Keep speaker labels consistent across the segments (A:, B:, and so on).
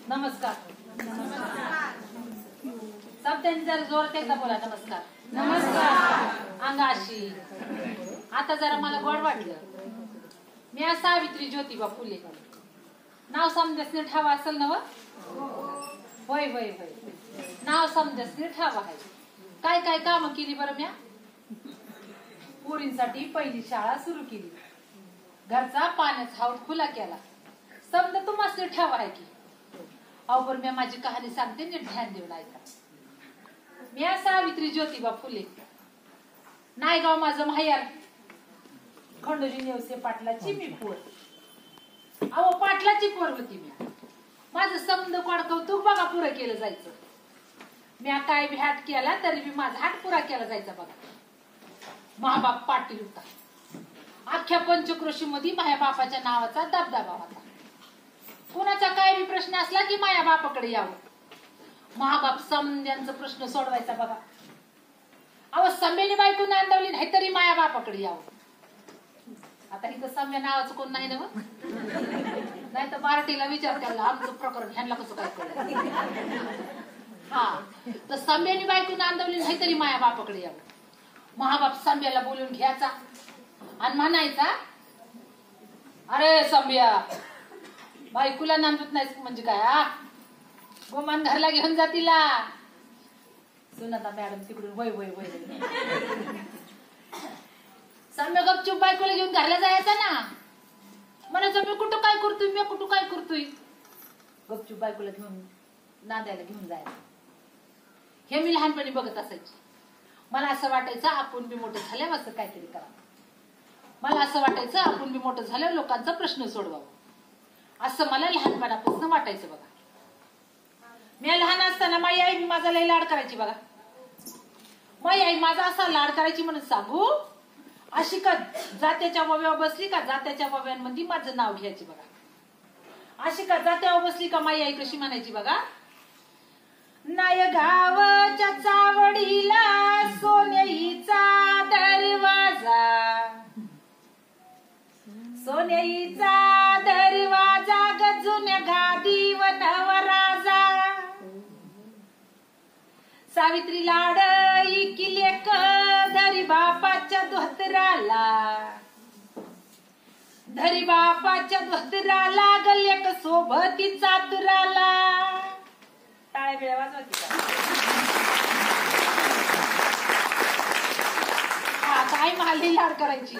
A: नमस्कार. सब त्यांनी जरा जोरात एकदा बोला. नमस्कार. नमस्कार. अंगाशी आता जरा मला गोड वाटलं. मी आज सावित्री ज्योतिबा फुले. नाव समजसने ठावा असेल ना? होय होय होय. नाव समजसने ठावा आहे. काय काय काम केली बरं म्या? पोरींसाठी पहिली शाळा सुरू केली. घरचा पाण्याचा हाऊस खुला केला. समजा तुम्हाला ठेवा आहे की. अवबर मी माझी कहाणी सांगते, नीट ध्यान देऊन ऐका. मी सावित्री ज्योतिबा फुले. नायगाव माझं माहेर. खंडोजी नेवसे पाटलाची मी पोर. अहो पाटलाची पोर होती मी. माझं समज कोड कौतुक बघा पुरं केलं जायचं. मी काय बी हाट केला तरी बी माझा हाट पुरा केला जायचा बघा. महाबाप पाटील होता. अख्ख्या पंचक्रोशी मध्ये माझ्या बापाच्या नावाचा दबदबा होता. कुणाचा काय बी प्रश्न असला की माझ्या बापाकडे यावं. महाबाप समध्यांचा प्रश्न सोडवायचा बघा. अहो सम्याने बायको नांदवली नाही तरी माझ्या बापाकडे यावं. आता इथं सम्या नावाचं कोण नाही ना? नाही तर बारटीला विचार केला आमचं प्रकरण ह्यांना कसं काय कळलं. हा तर सम्याने बायको नांदवली नाही तरी माझ्या बापाकडे यावं. महाबाप सम्याला बोलून घ्यायचा आणि म्हणायचा, अरे सम्या बायकोला नांदत नाहीस म्हणजे काय? गोमान घरला घेऊन जा तिला. सुनाता मॅडम तिकडून वय वय वय. सम्या गपचूप बायकोला घेऊन घरला जायचा ना. म्हणायचं मी कुठं काय करतोय, मी कुठं काय करतोय. गपचूप बायकोला घेऊन नांदायला घेऊन जायचं. हे मी लहानपणी बघत असायची. मला असं वाटायचं आपण बी मोठं झाल्यावर असं काहीतरी करा. मला असं वाटायचं आपण बी मोठं झाल्यावर लोकांचा प्रश्न सोडवावा. असं मला लहानपणापासून वाटायचं बघा. मी लहान असताना माझी आई बी माझा लई लाड करायची बघा. माझी आई माझा असा लाड करायची म्हणून सांगू. अशी का जात्याच्या वव्यावर बसली का जात्याच्या वव्यांमध्ये माझं नाव घ्यायची बघा. अशी का जात्यावर बसली का माझी आई कशी म्हणायची बघा. नाय गावच्या चावडीला सोन्याईचा दरवाजा. सोन्याईचा दरवाजा गजुन्या गादी व नवराजा. सावित्री लाड इकिलेक धरी बापाच्या धोतराला. धरी बापाच्या धोतराला गलेक सोबती चातुराला. टाळ्या बिळ्या वाजवा की. हा काय महाली लाड करायची.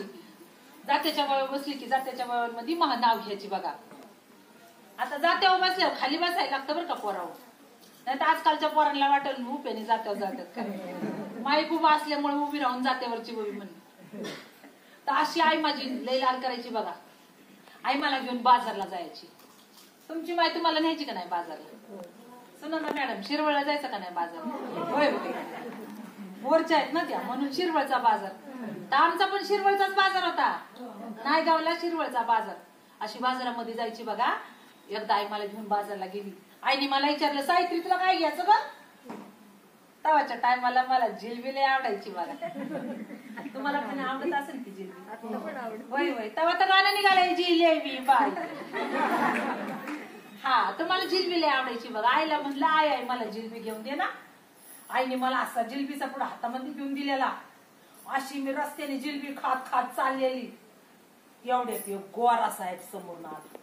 A: जात्याच्या वयावर बसली की जात्याच्या वयामध्ये महा नाव घ्यायची बघा. आता जात्यावर बसल्यावर खाली बसायला लागतं बरं का पोरावर. नाही तर आजकालच्या पोरांना वाटेल उप्याने जात्यावर जातात काय. माई खूप असल्यामुळे उभी राहून जात्यावरची उभी म्हणली. तर अशी आई माझी लई लाड करायची बघा. आई मला घेऊन बाजारला जायची. तुमची माई तुम्हाला न्यायची का नाही बाजारला? सुना ना मॅडम शिरवळला जायचं का नाही बाजार? होय होय. बोरच्या आहेत ना त्या म्हणून शिरवळचा बाजार. तर आमचा पण शिरवळचाच बाजार होता. नायगावला शिरवळचा बाजार. अशी बाजारामध्ये जायची बघा. एकदा आई मला घेऊन बाजारला गेली. आईने मला विचारलं, सावित्री तुला काय घ्यायचं ग? तवाच्या टायमाला मला जिलबी लय आवडायची बघा. तुम्हाला पण आवडत असेल की जिलबी? होय होय. तेव्हा तर गाणं निघालंय जिलेबी बाई. हा तर मला जिलबी लय आवडायची बघा. आईला म्हणलं आई आई मला जिलबी घेऊन दे ना. आईने मला असा जिलबीचा पुढे हातामध्ये घेऊन दिलेला. अशी मी रस्त्याने जिलबी खात खात चाललेली. एवढ्यात गोरा साहेब समोर आला.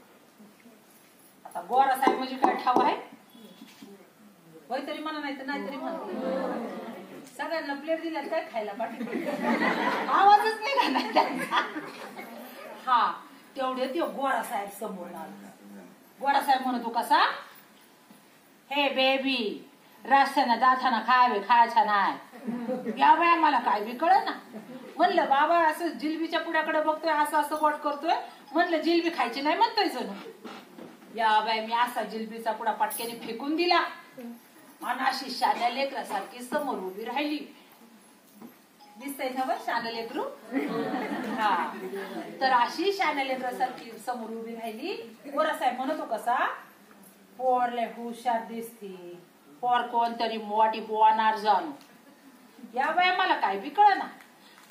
A: आता गोरा साहेब म्हणजे काय ठाव आहे? होय तरी म्हणा नाही तर नाहीतरी म्हणा. सगळ्यांना प्लेट दिल्यात काय खायला पाठी. आवाजच निघा नाही त्यांचा. हा तेवढे ते गोरा साहेब समोर आला. गोरा साहेब म्हणतो कसा, हे बेबी रस्त्यानं जाताना खायचा नाही. या बाया मला काय बी कळ ना. म्हणलं बाबा असं जिलबीच्या पुढ्याकडे बघतोय असं असं गोट करतोय. म्हणलं जिलबी खायची नाही म्हणतोय जणू. या बाय मी असा जिलबीचा पुढा पटक्याने फेकून दिला आणि अशी शान्या लेकरासारखी समोर उभी राहिली. दिसतंय ना बरं शान्या लेकरू? हा तर अशी शान्या लेकरासारखी समोर उभी राहिली. गोरासाहेब म्हणतो कसा, पोरले हुशार दिसती. पोर कोणतरी मोठी बोणार जाणू. या बाया मला काय बी कळ ना.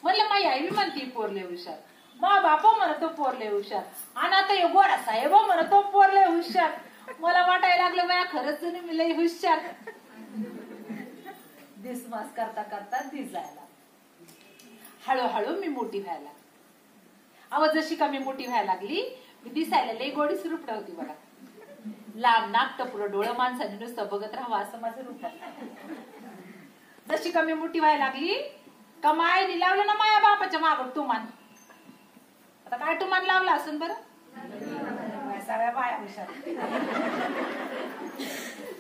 A: म्हणलं माझी आई बी म्हणती पोरले हुशार. मा बापा म्हणतो पोरले हुशार. आणि आता गोरा साहेब म्हणतो पोरले हुशार. मला वाटायला लागलं माझ्या खरंच मी लई हुशार. दिसमास करता करता दिसायला हळूहळू मी मोठी व्हायला. अहो जशी का मी मोठी व्हायला लागली मी दिसायला लई गोडी सुरुपडा होती बघा. लांब नाक टपुरं डोळं माणसाने नुसतं बघत राहावं असं माझं रूप आहे. जशी का मी मोठी व्हायला लागली का मायने लावलं ना माया बापाच्या मागं तुमान. आता काय तुमान लावलं असून बरं सगळ्या बाया हुशार.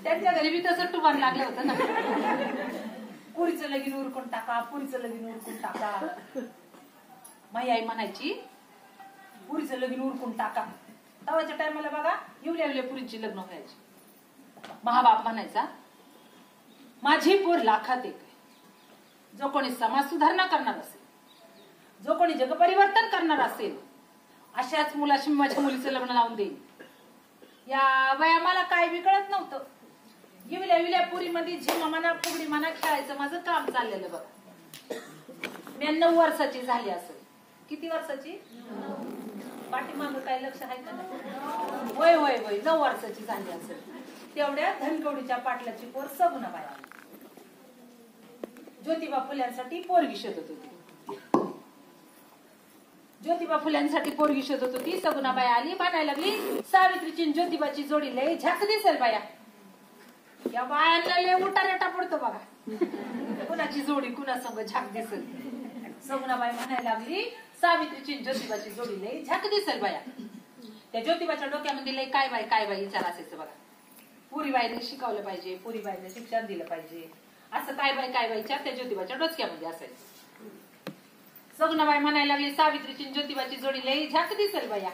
A: त्यांच्या घरी बी तसं तुमान लागलं होतं ना. पुरीचं लगीन उरकून टाका, पुरीचं लगीन उरकून टाका. माझी आई म्हणायची पुरीचं लगीन उरकून टाका. तवाच्या टायमाला बघा एवढ्या एवढ्या पुरीची लग्न व्हायची. महाबाप म्हणायचा माझी पोर लाखात एक. जो कोणी समाज सुधारणा करणार असेल, जो कोणी जग परिवर्तन करणार असेल, अशाच मुलाशी माझ्या मुलीचं लग्न लावून देईन. या वया मला काय बी कळत नव्हतं. विल्या विल्या पुरीमध्ये झिमा म्हणा फुगडी म्हणा खेळायचं माझं काम चाललेलं बघा. मी 9 वर्षाची झाली असेल. किती वर्षाची? पाठीमागं काय लक्ष आहे का? वय वय वय 9 वर्षाची झाली असेल. तेवढ्या धनकवडीच्या पाटलाची पोर सगुणाबाई आली. ज्योतिबा फुल्यांसाठी पोरगी शोधत होती. ज्योतिबा फुल्यांसाठी पोरगी शोधत होती. सगुणाबाई आली म्हणायला लागली सावित्रीची ज्योतिबाची जोडी लय झाक दिसेल बाया. या बायांना लय उठारेटा पडतो बघा. कुणाची जोडी कुणा संग झाक दिसेल. सगुणाबाई म्हणायला लागली सावित्रीची ज्योतिबाची जोडी लय झाक दिसेल बाया. त्या ज्योतिबाच्या डोक्यामध्ये लय काय बाई विचार असायचं बघा. पुरीबाईने शिकवलं पाहिजे, पुरीबाईने शिक्षण दिलं पाहिजे, असं काय बाई विचार त्या ज्योतिबाच्या डोक्यामध्ये असायचं. सगुणाबाई म्हणायला लागली सावित्रीची ज्योतिबाची जोडी लय झाक दिसेल बाया.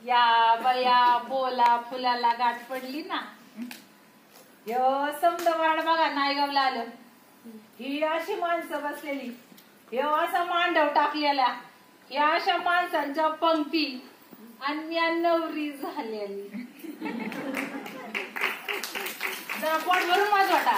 A: या बाया बोला फुलाला गाठ पडली ना. समदवाड बघा नायगावला आलं. ही अशी माणसं बसलेली, हे असा मांडव टाकलेला, या अशा माणसांच्या पंक्ती आणि मी नवरी झालेली. जरा पोट भरून माझ वाटा.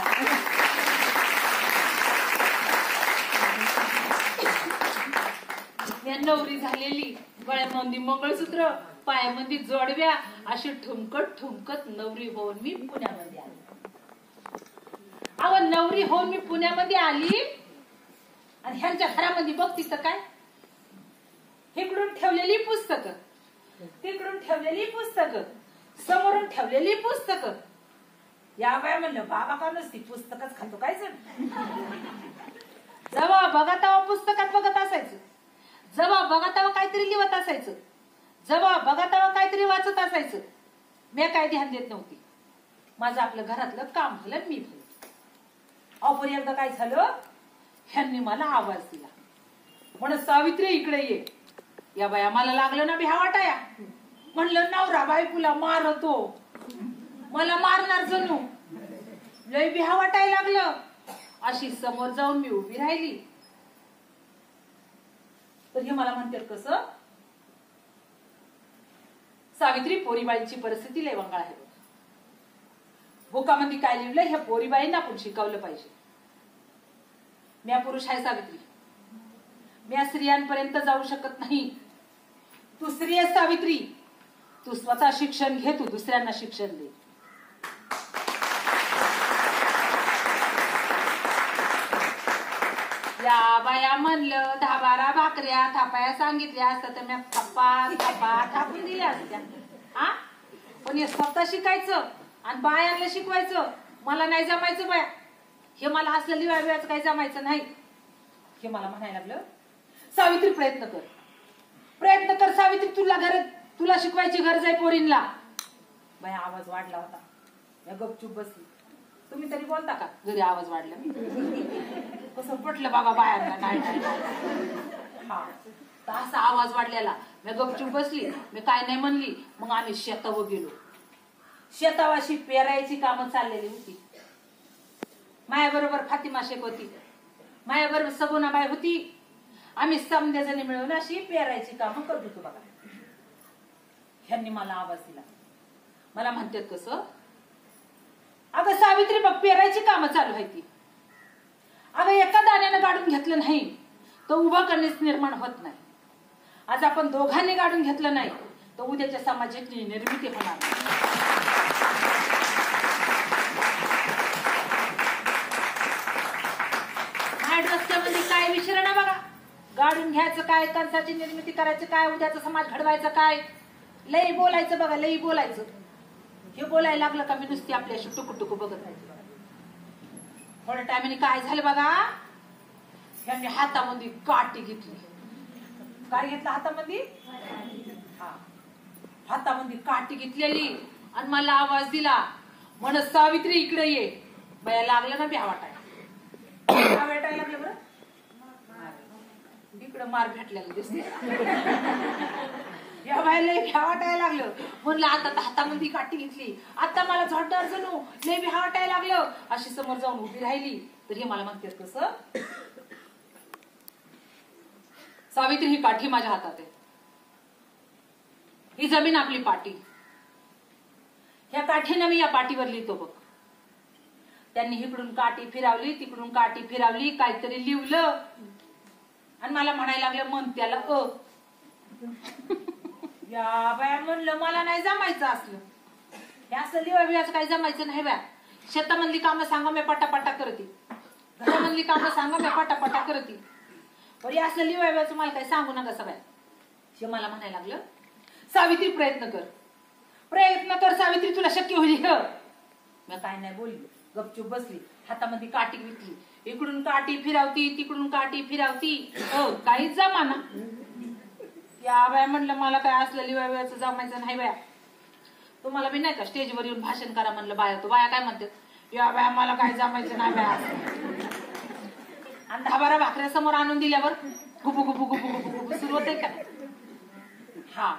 A: मी नवरी झालेली, गळ्यामध्ये मंगळसूत्र, पायामध्ये जोडव्या, अशी ठुमकत ठुमकत नवरी होऊन मी पुण्यामध्ये आली. अहो नवरी होऊन मी पुण्यामध्ये आली आणि ह्यांच्या घरामध्ये बघती तर काय, इकडून ठेवलेली पुस्तकं, तिकडून ठेवलेली पुस्तकं, समोरून ठेवलेली पुस्तकं. या बाया म्हणलं बाबा का नसती पुस्तकच खातो काय जण. जेव्हा बघा तेव्हा पुस्तकात बघत असायचं, जेव्हा बघा तेव्हा काहीतरी लिहत असायचं, जेव्हा बघा तेव्हा काहीतरी वाचत असायचं. मी काय ध्यान देत नव्हती. माझं आपलं घरातलं काम झालं, मी झालं. अहो एकदा काय झालं, ह्यांनी मला आवाज दिला म्हण सावित्री इकडे ये. या बाया मला लागलं ना भ्या वाटाया. म्हणलं नवरा बायकोला मारतो, मला मारणार जणू. लय भ्या वाटायला लागलं. अशी समोर जाऊन मी उभी राहिली तर हे मला म्हणतात कसं, सावित्री पोरीबाईंची परिस्थिती लय वंगाळ आहे. बुकामध्ये काय लिहिलं हे पोरीबाईंना आपण शिकवलं पाहिजे. म्या पुरुष आहे सावित्री, म्या स्त्रियांपर्यंत जाऊ शकत नाही. तू स्त्री आहे सावित्री, तू स्वतः शिक्षण घे, तू दुसऱ्यांना शिक्षण दे. या बाया म्हणलं 10-12 भाकऱ्या थापाया सांगितल्या असत्या तर मी थप्पा थापून दिल्या असत्या. हा पण हे स्वतः शिकायचं आणि बायांना शिकवायचं मला नाही जमायचं बाया. हे मला असलं लिवायचं काही जमायचं नाही. हे मला म्हणायला लागलं सावित्री प्रयत्न कर सावित्री, तुला शिकवायची गरज आहे पोरींना. बाया आवाज वाढला होता. मी गपचूप बसली. तुम्ही तरी बोलता का जरी आवाज वाढला? कसं पटलं बाबा बायांना. नाही हा तर असा आवाज वाढलेला. मी गपचूप बसली, मी काय नाही म्हणली. मग आम्ही शेतावर गेलो. शेतावाशी पेरायची कामं चाललेली होती. मायाबरोबर फातिमा शेख होती, मायाबरोबर सगुणाबाई होती. आम्ही समध्याजणी मिळून अशी पेरायची कामं करत होतो बघा. ह्यांनी मला आवाज दिला. मला म्हणतात कसं, अगं सावित्री बघ पेरायची कामं चालू आहे ती. अगं एका दाण्यानं गाडून घेतलं नाही तर उभं कणीस निर्माण होत नाही. आज आपण दोघांनी गाडून घेतलं नाही तर उद्याच्या समाजाची निर्मिती होणार. रस्त्यामध्ये काय विचारणा बघा, गाडून घ्यायचं काय, कंसाची निर्मिती करायचं काय, उद्याचा समाज घडवायचं काय, लई बोलायचं बघा, लई बोलायचं. हे बोलायला लागलं का मी नुसती आपल्याशी टुकू बघत राहायची. थोड्या टायमाने काय झालं बघा, यांनी हातामध्ये काठी घेतली. काय घेतलं हातामध्ये? हातामध्ये काठी घेतलेली आणि मला आवाज दिला, म्हण सावित्री इकडे ये. बया लागलं ना भ्या वाटायला. भेटायला लागलं बरं, इकडं मार भेटलेलं दिसते. या बायला भ्या वाटायला लागलं. म्हणलं आता हातामध्ये काठी घेतली, आता मला झोडदार जणू लय भ्या वाटायला लागलं. अशी समोर जाऊन उभी राहिली तर हे मला म्हणते कसं, सावित्री ही काठी माझ्या हातात आहे, ही जमीन आपली पाटी, ह्या काठीनं मी या पाटीवर लिहितो बघ. त्यांनी इकडून काठी फिरावली, तिकडून काठी फिरावली, काहीतरी लिवलं आणि मला म्हणायला लागलं मन त्याला या बाया. म्हणलं मला नाही जमायचं असलं, हे असं लिवायचं काही जमायचं नाही बाया. शेतामधली कामं सांगा मी पटापटा करते, घरामधली कामं सांगा मी पटापटा करते, बरी असं लिवायचं मला काही सांगू नका सगळ्या. हे मला म्हणायला लागलं, सावित्री प्रयत्न कर सावित्री, तुला शक्य होईल. मी काय नाही बोलली, गपचूप बसली. हातामध्ये काठी घेतली, इकडून काठी फिरावती, तिकडून काठी फिरावती, काहीच जमाना. या बाया म्हणलं मला काय असलं लिवायचं जमायचं नाही बाया. तुम्हाला बी नाही का स्टेजवर येऊन भाषण करा म्हणलं बाया, तो बाया काय म्हणतात, या बाया मला काय जमायचं नाही बाया. आणि 10-12 भाकऱ्या समोर आणून दिल्यावर गुबू गुबू गुबू गुबू गुबू सुरू होते का. हा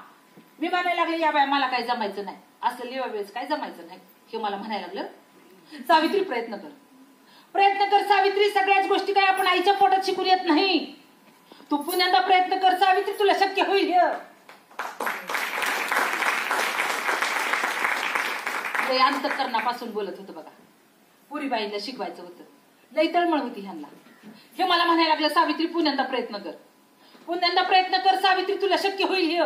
A: मी म्हणायला लागले, या बाया मला काय जमायचं नाही, असं लिवायचं काय जमायचं नाही. हे मला म्हणायला लागलं, सावित्री प्रयत्न कर सावित्री, सगळ्याच गोष्टी काय आपण आईच्या पोटात शिकून येत नाही. तू पुण्यांदा प्रयत्न कर सावित्री, तुला शक्य होईल. अंतःकरणापासून बोलत होतं बघा. पुरीबाईला शिकवायचं होतं, लई तळमळ होती ह्यांना. हे मला म्हणायला लागलं, सावित्री पुण्यांदा प्रयत्न कर सावित्री, तुला शक्य होईल.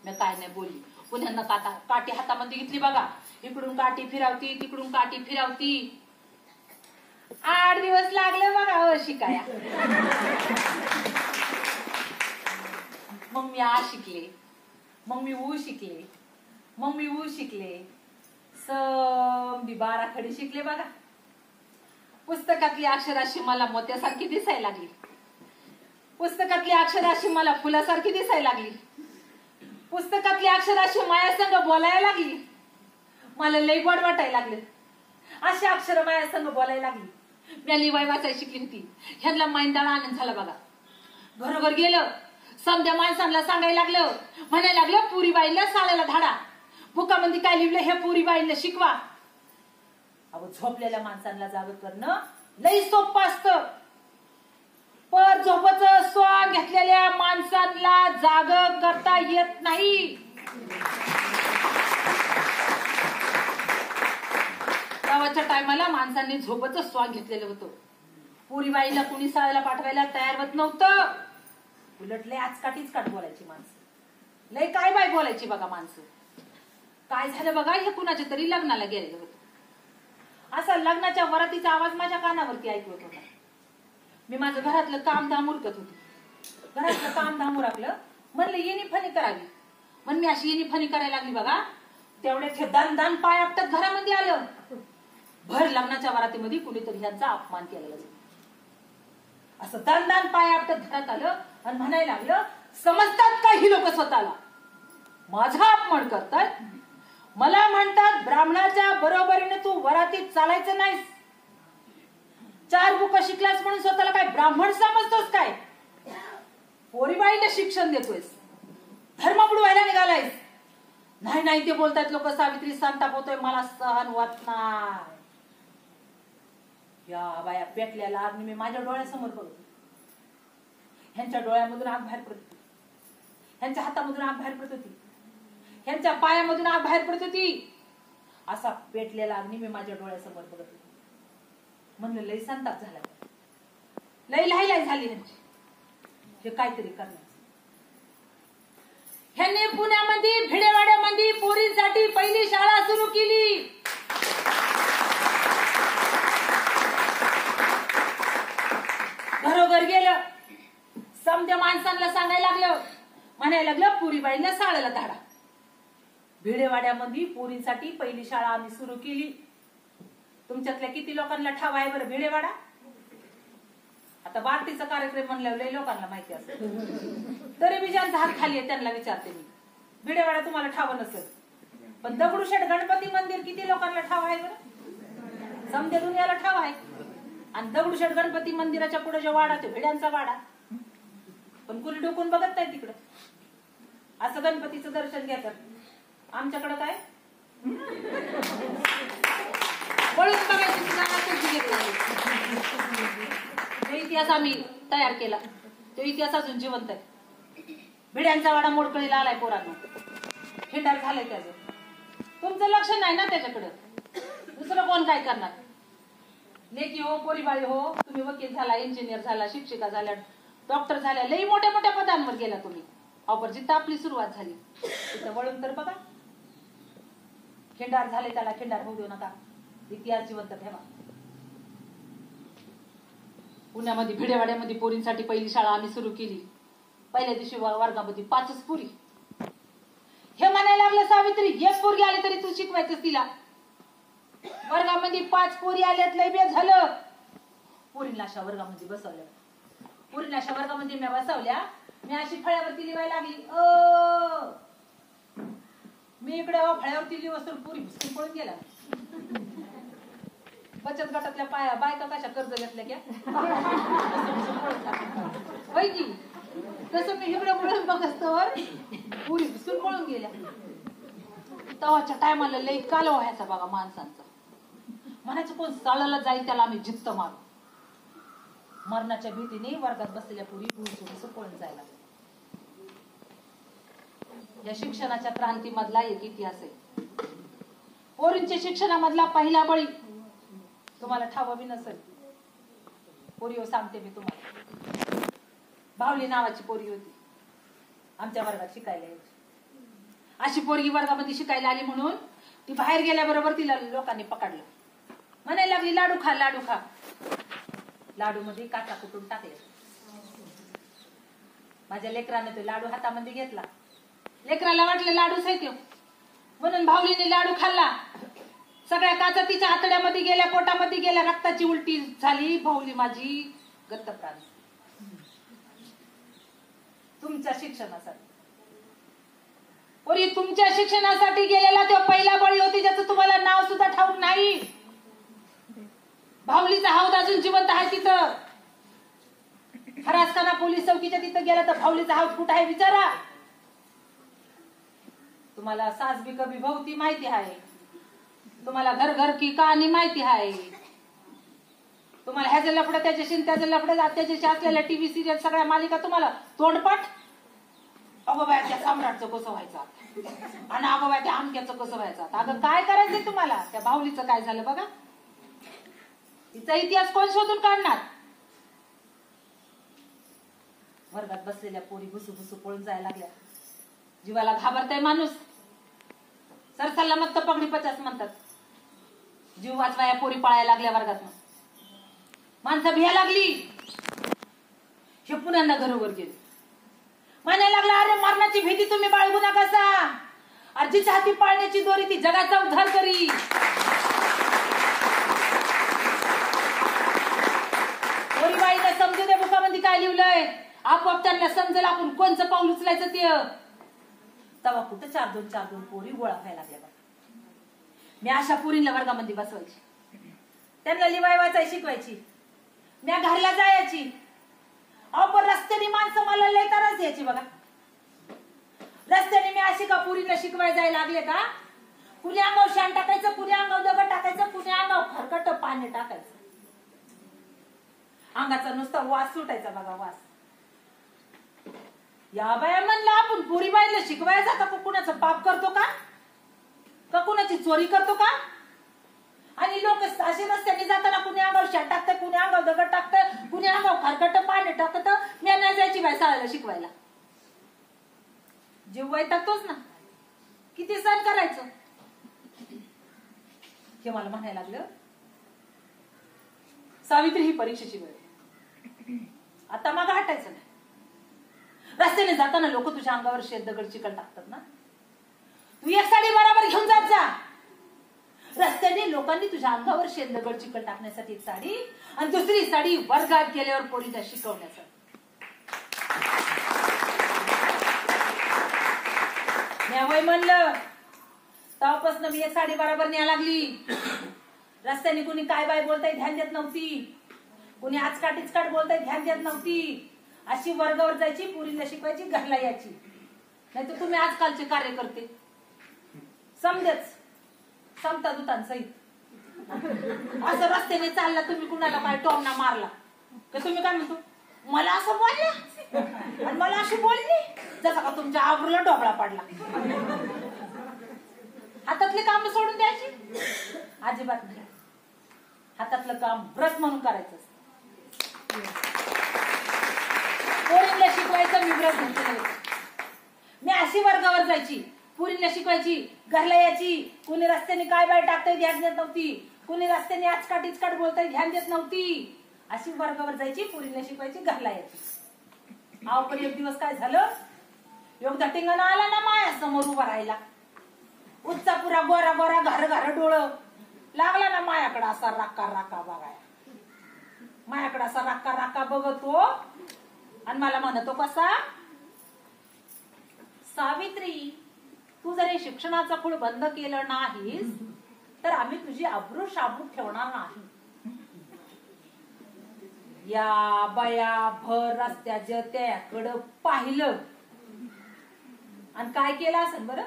A: मी काय नाही बोलली. पुण्यांदा काठी हातामध्ये घेतली बघा, इकडून काठी फिरावती, तिकडून काठी फिरावती. 8 दिवस लागले बघा शिकाया. मग मी आ शिकले, मग मी ऊ शिकले, मग मी ऊ शिकले, समधी 12 खडी शिकले बघा. पुस्तकातली अक्षराशी मला मोत्यासारखी दिसायला लागली, पुस्तकातली अक्षराशी मला फुलासारखी दिसायला लागली, पुस्तकातली अक्षराशी माया संग बोलायला लागली. मला लई गोड वाटायला लागले, अशी अक्षर माया संग बोलायला लागली. मी लिवाय वाचायला शिकली होती. ह्यांना मैंदाळा आनंद झाला बघा. घरोघर गेलं, समध्या माणसांना सांगायला लागलं, म्हणायला लागलं, पुरीबाईला साळ्याला धाडा, बुकामध्ये काय लिहिलं हे पुरीबाईला शिकवा. अहो झोपलेल्या माणसांना जाग करणं लई सोपं असतं, पर झोपचं स्वांग घेतलेल्या माणसांना जाग करता येत नाही. गावाच्या टायमाला माणसांनी झोपचं स्वांग घेतलेलं होतं. पुरीबाईला कुणी साळ्याला पाठवायला तयार होत नव्हतं. उलट लय आचकाटीच काट बोलायची माणसं, लय काय बाय बोलायची बघा माणसं. काय झालं बघा, हे कुणाच्या तरी लग्नाला गेलेलं होतं. असा लग्नाच्या वरातीचा आवाज माझ्या कानावरती ऐकवत होता. मी माझं घरातलं कामधाम उरकत होती. घरातलं कामधाम उरकलं, म्हणलं येणी फणी करावी. म्हणून मी अशी येणी फणी करायला लागली बघा. तेवढ्यात हे दान पाय आपटत घरामध्ये आलं. भर लग्नाच्या वरातीमध्ये कुणीतरी ह्यांचा अपमान केलेला. असं दान पाय आपटत घरात आलं आणि म्हणायला लागलं, समजतात का ही लोक स्वतःला, माझा अपमान करतात. मला म्हणतात ब्राह्मणाच्या बरोबरीने तू वरातीत चालायचं नाहीस. 4 बुक शिकलास म्हणून स्वतःला काय ब्राह्मण समजतोस काय? पोरीबाईला शिक्षण देतोयस, धर्म बुडवायला निघालायस. नाही नाही ते बोलतायत लोक, सावित्री संताप होतोय, मला सहन होत नाही. या बाया पेटल्याला अग्नी मी माझ्या डोळ्यासमोर बघतो. ह्यांच्या डोळ्यामधून आग बाहेर पडत होती, ह्यांच्या हातामधून आग बाहेर पडत होती, ह्यांच्या पायामधून आग बाहेर पडत होती. असा पेटलेला अग्नी मी माझ्या डोळ्यासमोर बघत होती. म्हणलं लई संताप झाला, लई लाही झाली ह्यांची, हे काहीतरी करण्याचं. ह्यांनी पुण्यामध्ये भिडेवाड्यामध्ये पोरींसाठी पहिली शाळा सुरू केली. घरोघर गेलं, समध्या माणसांना सांगायला लागलं, म्हणायला लागलं पुरीबाईंना शाळेला धाडा. भिडेवाड्यामध्ये पोरींसाठी पहिली शाळा आम्ही सुरू केली. तुमच्यातल्या किती लोकांना ठाव आहे बरं भिडेवाडा? आता बारतीचा कार्यक्रम म्हणल्यावर लय लोकांना माहिती असेल, तरी मी ज्यांचा हात खाली आहे त्यांना विचारते मी, भिडेवाडा तुम्हाला ठाव नसेल, पण दगडूशेठ गणपती मंदिर किती लोकांना ठाव आहे बरं? समध्या दुनियाला ठाव आहे. आणि दगडूशेठ गणपती मंदिराच्या पुढे जो वाडा तो भिड्यांचा वाडा, पण कुणी डोकून बघत नाही तिकडं. असं गणपतीचं दर्शन घेतात. आमच्याकडे काय वळून बघायची तो इतिहास आम्ही तयार केला. तो इतिहास अजून जिवंत आहे. भिड्यांचा वाडा मोडकळीला आलाय पोरांनो, खिंडार झालंय त्याचं. तुमचं लक्ष नाही ना त्याच्याकडं, दुसरं कोण काय करणार? लेकी हो, पोरीबाळी हो, तुम्ही वकील झाला, इंजिनियर झाला, शिक्षिका झाल्या, डॉक्टर झाल्या, लई मोठ्या मोठ्या पदांवर गेला तुम्ही. अहो जिथं आपली सुरुवात झाली तिथं वळून तर बघा. खिंडार झाले त्याला खिंडार होऊ देऊ नका. इतिहास जिवंत ठेवा. पुण्यामध्ये भिडेवाड्यामध्ये पोरींसाठी पहिली शाळा आम्ही सुरू केली. पहिल्या दिवशी वर्गामध्ये 5च पोरी. हे म्हणायला लागलं सावित्री, एक पोरगी आली तरी तू शिकवायचंच तिला. वर्गामध्ये 5 पोरी आल्यात, लय बेस झालं. पोरींना अशा वर्गामध्ये बसवल्या. पोरींना अशा वर्गामध्ये मी बसवल्या. मी अशी फळ्यावरती लिवायला लागली. मी इकडे फळ्यावरती लिवसतो, पोरी भुसकून पळून गेला. बचत गटातल्या बायका कशा कर्ज घेतल्या क्या होय की तसं मी इकडे पळून बघस्तवर पुरी भुसून पळून गेल्या. तवाच्या टायमाला लई कालवा व्हायचा बघा माणसांचा. म्हणायचं कोण चाळाला जाईल त्याला आम्ही जित्त मारू. मरणाच्या भीतीने वर्गात बसलेल्या पुरी भुसून पळून जायला. या शिक्षणाच्या क्रांतीमधला एक इतिहास आहे. पोरींच्या शिक्षणामधला पहिला बळी तुम्हाला ठाव बी नसेल. पोरीओ सांगते मी तुम्हाला. बाहुली नावाची पोरी होती आमच्या वर्गात शिकायला यायची. अशी पोरगी वर्गामध्ये शिकायला आली म्हणून ती बाहेर गेल्याबरोबर तिला लोकांनी पकडलं. म्हणायला लागली लाडू खा लाडू खा. लाडू मध्ये काचा कुटून टाकले. माझ्या लेकराने तो लाडू हातामध्ये घेतला. लेकराला वाटलं लाडूच आहे तो, म्हणून बाहुलीने लाडू खाल्ला. सगळ्या काचा तिच्या आतड्यामध्ये गेल्या, पोटामध्ये गेल्या, रक्ताची उलटी झाली. बाहुली माझी गत्तप्राण. तुमच्या शिक्षणासाठी पोरी, तुमच्या शिक्षणासाठी गेलेला तो पहिला बळी होती ज्याचं तुम्हाला नाव सुद्धा ठाऊक नाही. बाहुलीचा हौद अजून जिवंत आहे तिथं. हरासखाना पोलीस चौकीच्या तिथं गेला तर बाहुलीचा हौद कुठं आहे विचारा. तुम्हाला सास भी कभी बहुती माहिती आहे. तुम्हाला घर घर की कहाणी माहिती आहे. तुम्हाला ह्याचं लफडं त्याच्याशी, त्याचं लफडं त्याच्याशी असलेल्या टीव्ही सिरियल सगळ्या मालिका तुम्हाला तोंडपाठ. अगो बाय त्या सम्राटचं कसं व्हायचं आणि अगो बाय त्या आमक्याचं कसं व्हायचं. अगं काय करायचंय तुम्हाला? त्या बाहुलीचं काय झालं बघा. तिचा इतिहास कोण शोधून काढणार? वर्गात बसलेल्या पोरी भुसू भुसू पळून जायला लागल्या. जीवाला घाबरताय माणूस. सरसल्ला मग पगडी 50 म्हणतात. जीव वाचवाया पोरी पळायला लागल्या वर्गात. माणसं भिया लागली. हे पुण्यांना घरोघर गेले. म्हणायला लागला अरे मरणाची भीती तुम्ही बाळगू नका सा. अर्जीच्या हाती पाळण्याची दोरी ती जगाचा उद्धार करी. पोरीबाईने समजू दे बुकामध्ये काय लिहिलंय. आपोआप त्यांना समजेल आपण कोणचं पाऊल उचलायचं ते. तवा कुठं 4-2 पोरी गोळा व्हायला लागल्या. मी अशा पोरींना वर्गामध्ये बसवायची. त्यांना लिवाय वाचाय शिकवायची. मी घरला जायची. अहो पण रस्त्याने माणसं मला लय त्रास द्यायची बघा. रस्त्याने मी अशी का पोरींना शिकवाय जायला लागले का. कुणी अंगावर शान टाकायचं, कुणी अंगावर दगड टाकायचं, कुणी अंगावर खरकट पाणी टाकायचं. अंगाचा नुसता वास सुटायचा बघा वास. या बाया म्हणलं आपण पोरीबाईला शिकवायचा का कुणाचं पाप करतो का कुणाची चोरी करतो का. आणि लोक असे रस्त्याने जाताना कुणी अंगावर शाट टाकतं, कुणी अंगावर दगड टाकतं, कुणी अंगावर खरकट पाणी टाकतं. मी नाही जायची बाय शाळेला शिकवायला. जीव वैतागतोच ना, किती सहन करायचं. हे मला म्हणायला लागलं. सावित्री, ही परीक्षेची वेळ आहे, आता मग हटायचं नाही. रस्त्याने जाताना लोक तुझ्या अंगावर शेत दगड चिकट टाकतात ना, तू एक साडी बरोबर घेऊन जात जा. रस्त्याने लोकांनी तुझ्या अंगावर शेत दगड चिकट टाकण्यासाठी एक साडी आणि दुसरी साडी वर्गात गेल्यावर पोरीला शिकवण्यासाठी. वय म्हणलं तेव्हापासून मी एक साडी बरोबर न्याय लागली. रस्त्याने कुणी काय बाय बोलताय ध्यान देत नव्हती, कुणी आचकाट इचकाट बोलताय ध्यान देत नव्हती. अशी वर्गावर जायची, पोरीला शिकवायची, घरला यायची. नाही तर तुम्ही आजकालचे कार्यकर्ते समजेच समता दूतांसहित असं रस्त्याने चालला, तुम्ही कुणाला काय टोमना मारला तर तुम्ही काय म्हणतो, मला असं बोलले आणि मला अशी बोलली, जसं का तुमच्या आबरूला डोबळा पडला. हातातले काम सोडून द्यायची? अजिबात नाही. हातातलं काम व्रत म्हणून करायचं असतं. पोरीला शिकवायचं मी व्रत म्हणते. मी अशी वर्गावर जायची, पोरीला शिकवायची, घरला यायची. कुणी रस्त्याने काय बाय टाकताय ध्यान देत नव्हती, कुणी रस्त्याने आचकाट इचकाट बोलताय ध्यान देत नव्हती. अशी वर्गावर जायची, पोरीला शिकवायची, घरला यायची. आव पण एक दिवस काय झालं, योग धटिंगाना आला ना माया समोर उभा राहिला. उच्चा पुरा गोरा गोरा घर घर डोळं लागला ना मायाकडे असा राक्का राक्का बघाय. मायाकडे असा राक्का राक्का बघतो आणि मला म्हणतो कसा, सावित्री, तू जर हे शिक्षणाचा खूळ बंद केलं नाहीस तर आम्ही तुझी अब्रू शाबू ठेवणार नाही. या बया भर रस्त्याच्या त्याकडं पाहिलं आणि काय केलं असेल बरं,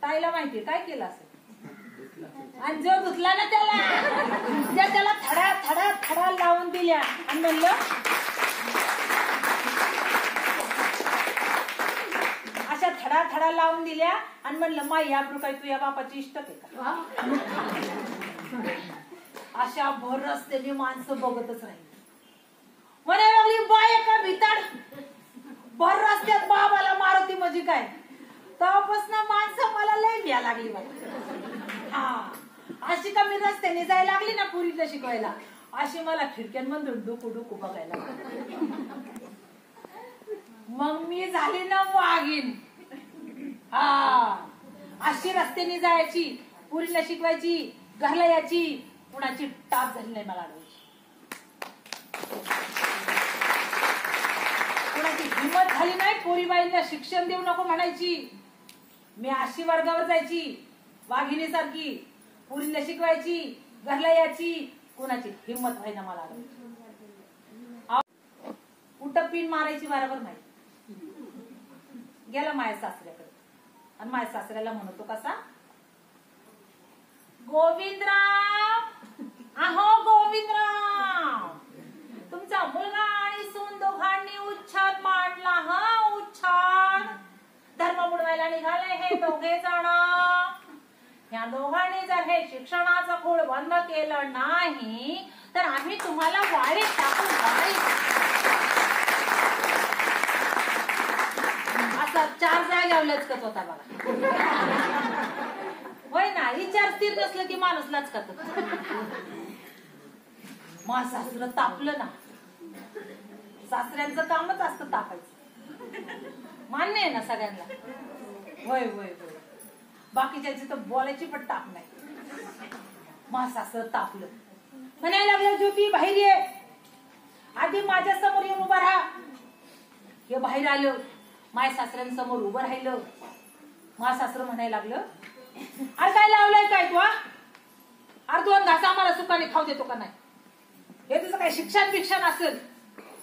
A: ताईला माहितीये काय केलं असेल. आणि जो धुतला ना त्याला थडा थडा थडा लावून दिल्या आणि म्हणलं, अशा थडा थडा लावून दिल्या आणि म्हणलं, माई आब्रू काय तू या बापाची इष्टक आहे का. अशा भर रस्त्याने माणसं बघतच राहिली. म्हणायला लागली, बाय का भिताड भर रस्त्यात बाबाला मारुती म्हणजे काय. तेव्हापासून माणसं मला लय भ्या लागली बघा. हा, अशी का मी रस्त्याने जायला लागली ना पुरीला शिकवायला, अशी मला खिडक्यांमधून डुकू डुकू बघायला. मग मी झाली ना वाघीण. हा, अशी रस्त्याने जायची, पुरीला शिकवायची, घरला यायची, कुणाची टाप झाली नाही मला अडवायची. कुणाची हिंमत झाली नाही पोरीबाईंना शिक्षण देऊ नको म्हणायची. मी अशी वर्गावर जायची वाघिणीसारखी, पुरीला शिकवायची, घरला यायची, कुणाची हिंमत व्हायना मला अडवायची. कुठं पिन मारायची बरोबर नाही. गेला माझ्या सासऱ्याकडे आणि माझ्या सासऱ्याला म्हणतो कसा, गोविंदराव, अहो गोविंदराव, तुमचा मुलगा आणि सून दोघांनी उच्छाद मांडला. हा, उच्छाद धर्म बुडवायला निघाले हे दोघे जण. या दोघांनी जर हे शिक्षणाचं खूळ बंद केलं नाही तर आम्ही तुम्हाला वाळीत टाकून असा 4 जाग्यावर लचकत होता बघा. होय ना, विचार स्थिर नसलं की माणूस लचकत. मग सासरं तापलं ना. सासऱ्यांचं कामच असतं तापायचं, मान्य आहे ना सगळ्यांना. होय होय होय, बाकीच्याची तर बोलायची पण ताप नाही. मग सासरं तापलं. म्हणायला लागलं, ज्योती बाहेर ये, आधी माझ्या समोर येऊन उभा राहा. हे बाहेर आलं, माझ्या सासऱ्यांसमोर उभं राहिलं. माझं सासरं म्हणायला लागलं, अरे काय लावलंय काय तू, अरे 2 घास आम्हाला सुखाने खाऊ देतो का नाही. हे तुझं काय शिक्षण बिक्षण असेल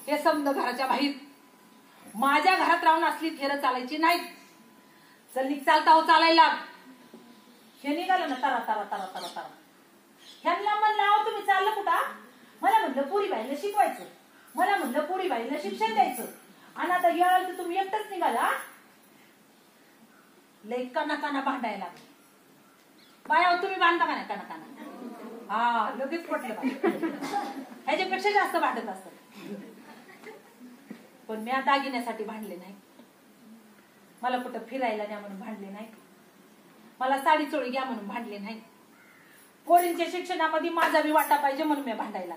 A: हे समज घराच्या बाहेर. माझ्या घरात राहून असली थेरं चालायची नाही. चल निघ, चालता हो चालायला. हे निघालं ना तरा तरा तरा तरा तरा. ह्यांना म्हणलं, अहो तुम्ही चाललं कुठं. मला म्हणलं पोरीबाईला शिकवायचं, मला म्हणलं पोरीबाईला शिक्षण द्यायचं, आणि आता यायला तर तुम्ही एकटंच निघाला. लय काना भांडायला लागले. बाया तुम्ही बांधता का नाही काना. हा, लगेच पटलं. ह्याच्यापेक्षा जास्त भांडत असत. पण मी दागिन्यासाठी भांडले नाही, मला कुठं फिरायला न्या म्हणून भांडले नाही, मला साडी चोळी घ्या म्हणून भांडले नाही, पोरींच्या शिक्षणामध्ये माझा बी वाटा पाहिजे म्हणून मी भांडायला.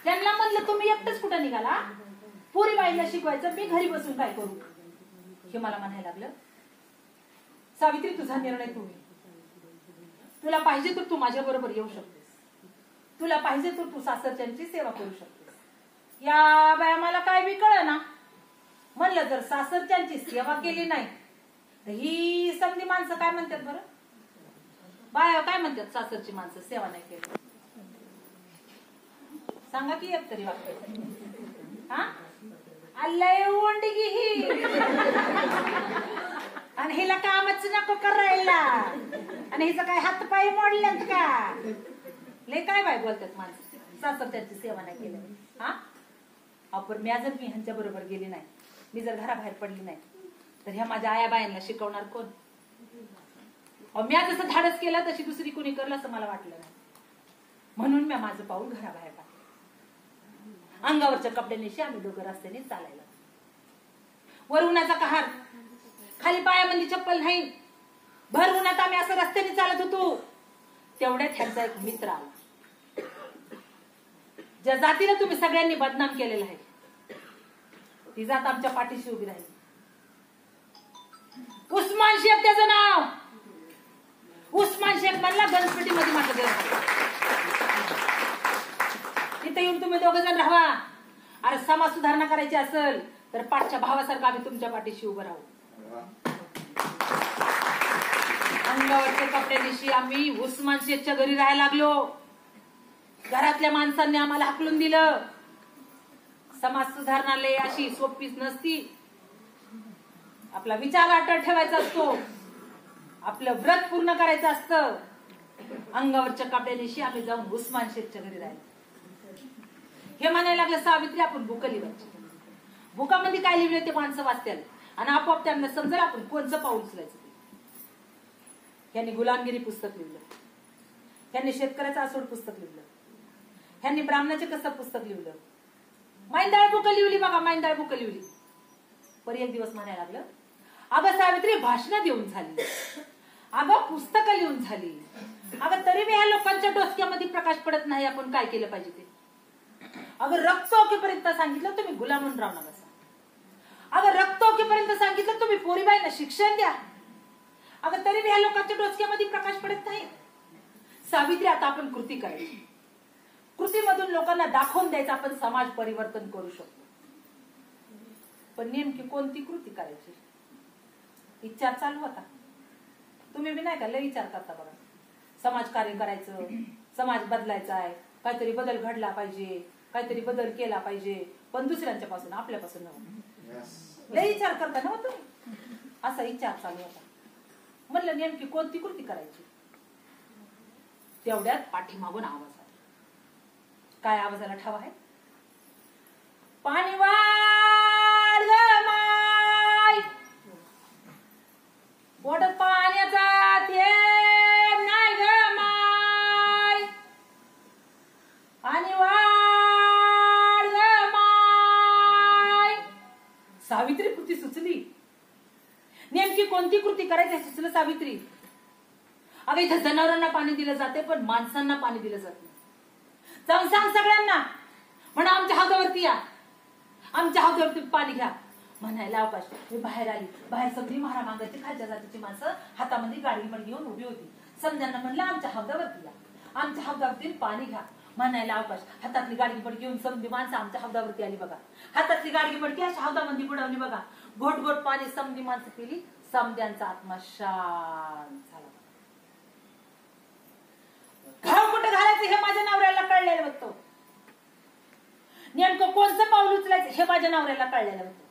A: त्यांना म्हणलं तुम्ही एकटंच कुठं निघाला, पोरी बाईला शिकवायचं, मी घरी बसून काय करू, हे मला म्हणायला लागलं. सावित्री तुझा निर्णय तुम्ही, तुला पाहिजे तर तू माझ्या बरोबर येऊ शकतेस, तुला पाहिजे तर तू सासरच्यांची सेवा करू शकतेस. या बाया मला काय बी कळ ना, म्हणलं जर सासरच्यांची सेवा केली नाही तर ही समधी माणसं काय म्हणतात बरं, बाया काय म्हणतात, सासरची माणसं सेवा नाही केली. सांगा की एक तरी वाक्य. हा आलंय ओंडगी ही, आणि हिला कामच नको करायला, आणि हिचं काय हात पाय मोडल्यात का, लय काय बाय बोलतात माणसं, सासरच्यांची सेवा नाही केली. हा आपण मी जर मी ह्यांच्या बरोबर गेली नाही, मी जर घराबाहेर पडली नाही तर ह्या माझ्या आया बायांना शिकवणार कोण. मी जसं धाडस केलं तशी दुसरी कोणी करलं असं मला वाटलं नाही, म्हणून मी माझं पाऊल घराबाहेर टाकलं. अंगावरच्या कपड्यानेशी आम्ही दोघं रस्त्याने चालायला, वर उन्हाचा कहार, खाली पायामध्ये चप्पल नाही, भर उन्हात आम्ही असं रस्त्याने चालत होतो. तेवढ्यात ह्यांचा एक मित्र आला, ज्या जातीला तुम्ही सगळ्यांनी बदनाम केलेलं आहे ती जात आमच्या पाठीशी उभी राहिली. उस्मान शेख त्याचं नाव. उस्मान शेख म्हणला गणपतीमध्ये माझं घर, तिथे येऊन तुम्ही दोघ जण राहा. अरे समाज सुधारणा करायची असेल तर पाठच्या भावासारखं आम्ही तुमच्या पाठीशी उभं राहू. अंगावरचे कपड्यानिशी आम्ही उस्मान शेखच्या घरी राहायला लागलो. घरातल्या माणसांनी आम्हाला हाकलून दिलं. समाज सुधारणा लय अशी सोपीच नसती. आपला विचार अटळ ठेवायचा असतो, आपलं व्रत पूर्ण करायचं असतं. अंगावरच्या कपड्यानिशी आम्ही जाऊन उस्मान शेखच्या घरी राहिलो. हे म्हणायला लागलं सावित्री आपण बुकं लिहायची. बुकामध्ये काय लिहिलं ते माणसं वाचतील आणि आपोआप त्यांना समजेल आपण कोणचं पाऊल उचलायचं. यांनी गुलामगिरी पुस्तक लिहिलं, यांनी शेतकऱ्याचं आसूड पुस्तक लिहिलं, यांनी ब्राह्मणाचे कसं पुस्तक लिहिलं, माईंदाळ बुकं लिहिली बघा, माईंदाळ बुकं लिहिली. पर एक दिवस म्हणायला लागलं अगं सावित्री भाषणं देऊन झाली, अगं पुस्तकं लिहून झाली, अगं तरी मी ह्या लोकांच्या डोसक्यामध्ये प्रकाश पडत नाही, आपण काय केलं पाहिजे ते. अगं रक्त ओकेपर्यंत सांगितलं तुम्ही गुलाम म्हणून राहू नका. अगं रक्त ओकेपर्यंत सांगितलं तुम्ही पोरीबाईंना शिक्षण द्या, अगं तरी ह्या लोकांच्या डोसक्यामध्ये प्रकाश पडत नाही. सावित्री आता आपण कृती करायची, कृतीमधून लोकांना दाखवून द्यायचं आपण समाज परिवर्तन करू शकतो. पण नेमकी कोणती कृती करायची विचार चालू होता. तुम्ही बी नाही का लय विचार करता बघा, समाज कार्य करायचं, समाज बदलायचा आहे, काहीतरी बदल घडला पाहिजे, काहीतरी बदल केला पाहिजे, पण दुसऱ्यांच्या पासून आपल्यापासून नव्हतं. लय विचार करता ना तुम्ही, असा विचार चालू होता. म्हणलं नेमकी कोणती कृती करायची. तेवढ्यात पाठीमागून आवाज आला. काय आवाजाला ठाव आहे, पाणी वाढ माय, पोटात पाण्याचा थेंब नाही ग माय, पाणी वाढ माय. सावित्री कृती सुचली. नेमकी कोणती कृती करायची सुचलं सावित्री. अगं इथं जनावरांना पाणी दिलं जाते पण माणसांना पाणी दिलं जात नाही. जाऊन सांग सगळ्यांना, म्हणा आमच्या हौदावरती या, आमच्या हौदावरती पाणी घ्या. म्हणायला अवकाश. मी बाहेर आली, बाहेर सगळी महारामांगाची खालच्या जातीची माणसं हातामध्ये गाडी घेऊन उभी होती. समजांना म्हणलं आमच्या हौदावरती या, आमच्या हौदावरती पाणी घ्या. म्हणायला अवकाश. हातातली गाडी पडकी घेऊन समधी माणसं आमच्या हौदावरती आली बघा. हातातली गाडी पडकी अशा हौदामध्ये बुडवली बघा. घोट घोट पाणी समधी माणसं पिली. समध्यांचा आत्मा शांत झाला. घाव कुठं घालायचं हे माझ्या नवऱ्याला कळलेलं होतं. नेमकं कोणतं पाऊल उचलायचं हे माझ्या नवऱ्याला कळलेलं होतं.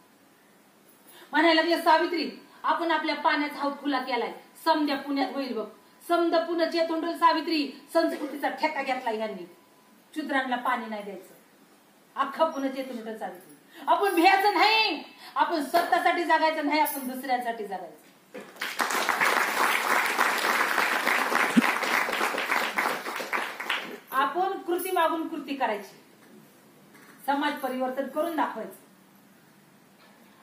A: म्हणायला लागले सावित्री आपण आपल्या पाण्याचा हौद खुला केलाय, समध्या पुण्यात होईल बघ. समद पुण्यात येतोंडल सावित्री संस्कृतीचा ठेका घेतला यांनी. शूद्रांना पाणी नाही द्यायचं. अख्खा पुण्यात येतोंडल सावित्री. आपण भ्यायचं नाही, आपण स्वतःसाठी जगायचं नाही, आपण दुसऱ्यांसाठी जगायचं. आपण कृती मागून कृती करायची. समाज परिवर्तन करून दाखवायचं.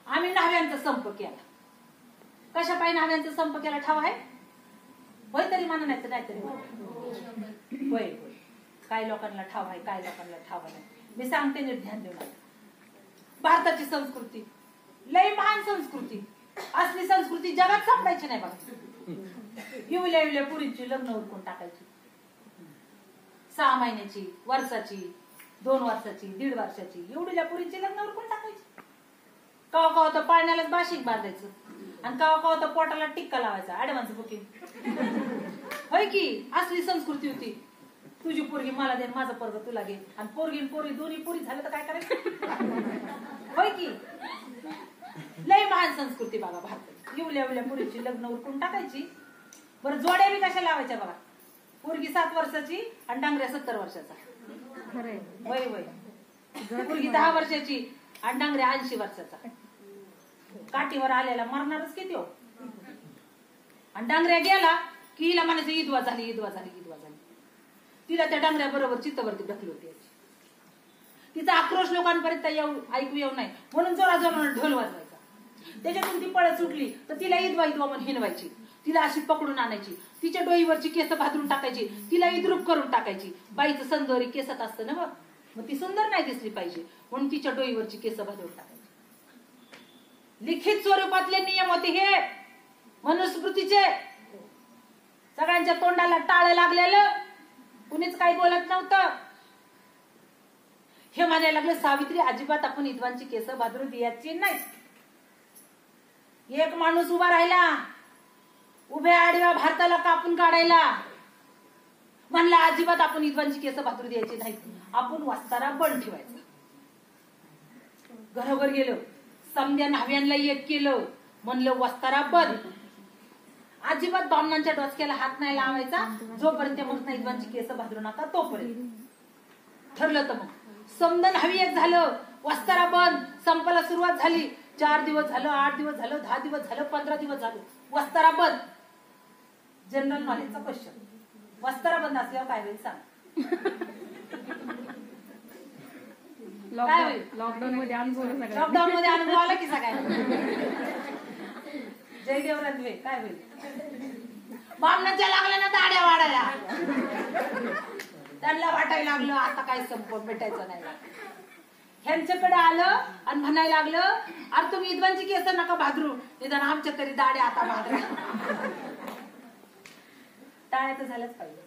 A: आम्ही न्हाव्यांचा संप केला. कशा पायी न्हाव्यांचा संप केला ठाव आहे? होय तरी म्हणा, नाही तर नाहीतरी होय होय. काय लोकांना ठाव आहे, काय लोकांना ठाव नाही. मी सांगते नीट ध्यान देऊ नका. भारताची संस्कृती लय महान संस्कृती. असली संस्कृती जगात सापडायची नाही बघा. इवल्या इवल्या पुरींची लग्न उरकून टाकायची. 6 महिन्याची, वर्षाची, 2 वर्षाची, 1.5 वर्षाची एवढील्या पुरींची लग्न उरकून टाकायची. कवा कवा तर पाळण्यालाच बाशिंग बांधायचं आणि कवा कवा तर पोटाला टिक्का लावायचा. ऍडव्हान्स बुकिंग होय की. असली संस्कृती होती. तुझी पोरगी मला दे, माझं पोरग तुला घे. आणि पोरगी पोरी दोन्ही पोरी झालं तर काय करायचं? होय की. लय महान संस्कृती बघा भारतात. इवल्या इवल्या पोरीची लग्न उरकून टाकायची. बरं जोड्या बी कशा लावायच्या बघा. पोरगी 7 वर्षाची आणि डांगऱ्या 70 वर्षाचा. वय वय. पोरगी 10 वर्षाची आणि डांगऱ्या 80 वर्षाचा. काठीवर आलेला मरणारच किती हो. आणि डांगऱ्या गेला की हिला म्हणायचं ईदवा झाली, ईदवा झाली, ईदवा झाली. तिला त्या डांगऱ्या बरोबर चित्तवरती ढकली होती. तिचा आक्रोश लोकांपर्यंत ऐकू येऊ नाही म्हणून जोरा जोरानं ढोल वाजवायचा. त्याच्यातून ती पळत सुटली तर तिला ईदवा ईदवा म्हणून हिनवायची. तिला अशी पकडून आणायची. तिच्या डोईवरची केस भादरून टाकायची. तिला इद्रूप करून टाकायची. बाईचं संदोरी केसात असतं ना, मग ती सुंदर नाही दिसली पाहिजे म्हणून तिच्या डोईवरची केस भादरून टाकायची. लिखित स्वरूपातले नियम होते हे मनुस्मृतीचे. सगळ्यांच्या तोंडाला टाळ लागलेलं, कुणीच काही बोलत नव्हतं. हे म्हणायला लागले सावित्री अजिबात आपण विधवांची केस भादरू द्यायची नाही. एक माणूस उभा राहिला उभ्या आडव्या भारताला कापून काढायला. म्हणला अजिबात आपण विधवांची केस भादरू द्यायची नाही, आपण वस्तारा बंद ठेवायचा. घरोघर गेलो, समद्या न्हाव्यांना एक केलं, म्हणलं वस्तारा बंद. अजिबात बामणांच्या डोसक्याला हात नाही लावायचा जोपर्यंत म्हणत नाही विधवांची केस भादरू नका तोपर्यंत. ठरलं तर मग समद न्हावी एक झालं, वस्तारा बंद. संपाला सुरुवात झाली. 4 दिवस झालं, 8 दिवस झालं, 10 दिवस झालं, 15 दिवस झालं, वस्तारा बंद. जनरल नॉलेजचा क्वेश्चन, वस्तारा बंद असल्यावर काय होईल सांग? काय होईल?
B: लॉकडाऊन मध्ये अनुभव
A: आला की सगळ्यांना. जयदेव रणवे काय होईल? बामणाच्या लागल्या ना दाड्या वाढायला. त्यांना वाटायला लागलं आता काय संप भेटायचं नाही. ह्यांच्याकडे आलं आणि म्हणायला लागलं अरे तुम्ही विधवांची केस नका भादरू, निदान आमच्या तरी दाड्या आता भादरा. टाळ्या तर झालंच पाहिजे.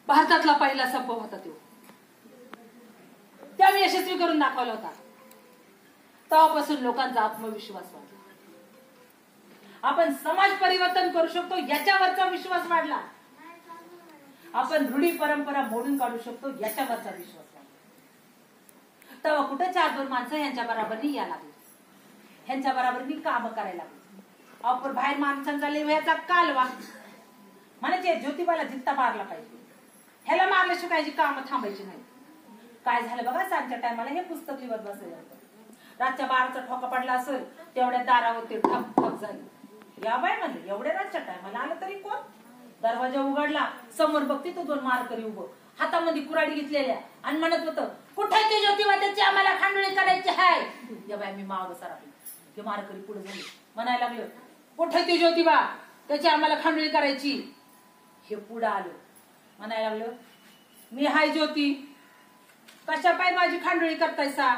A: भारतातला पहिला संप होता तो. त्या मी यशस्वी करून दाखवला होता. तेव्हापासून लोकांचा आत्मविश्वास वाढला. आपण समाज परिवर्तन करू शकतो याच्यावरचा विश्वास वाढला. आपण रूढी परंपरा मोडून काढू शकतो याच्यावरचा विश्वास वाढला. तेव्हा कुठे 4-2 माणसं ह्यांच्या बरोबरनी या लागली, ह्यांच्या बरोबरनी काम करायला लागली. आपण बाहेर माणसांचा लेव्याचा कालवा म्हणायचे ज्योतिबाला जित्ता मारला पाहिजे, ह्याला मारल्याशिवाय कायची काम थांबायची नाही. काय झालं बघा, सांजच्या टायमाला हे पुस्तक लिहत बसलेलं होतं. रातच्या 12चा ठोका पडला असेल तेवढ्या दारावर ते ठप ठप झाली. या बाय म्हणले एवढ्या रातच्या टायमाला आलं तरी कोण? दरवाजा उघडला, समोर बघते तो 2 मारकरी उभं, हातामध्ये कुऱ्हाडी घेतलेल्या आणि म्हणत होतं कुठे ते ज्योतिबा, त्याची आम्हाला खांडोळी करायची आहे. या बाय मी मागं सरापली. हे मारकरी पुढे झाले, म्हणायला लागलं कुठे ते ज्योतिबा, त्याची आम्हाला खांडोळी करायची. हे पुढे आलं, म्हणायला लागलं मी हाय ज्योती, कशा पाय माझी खांडोळी करतायसा.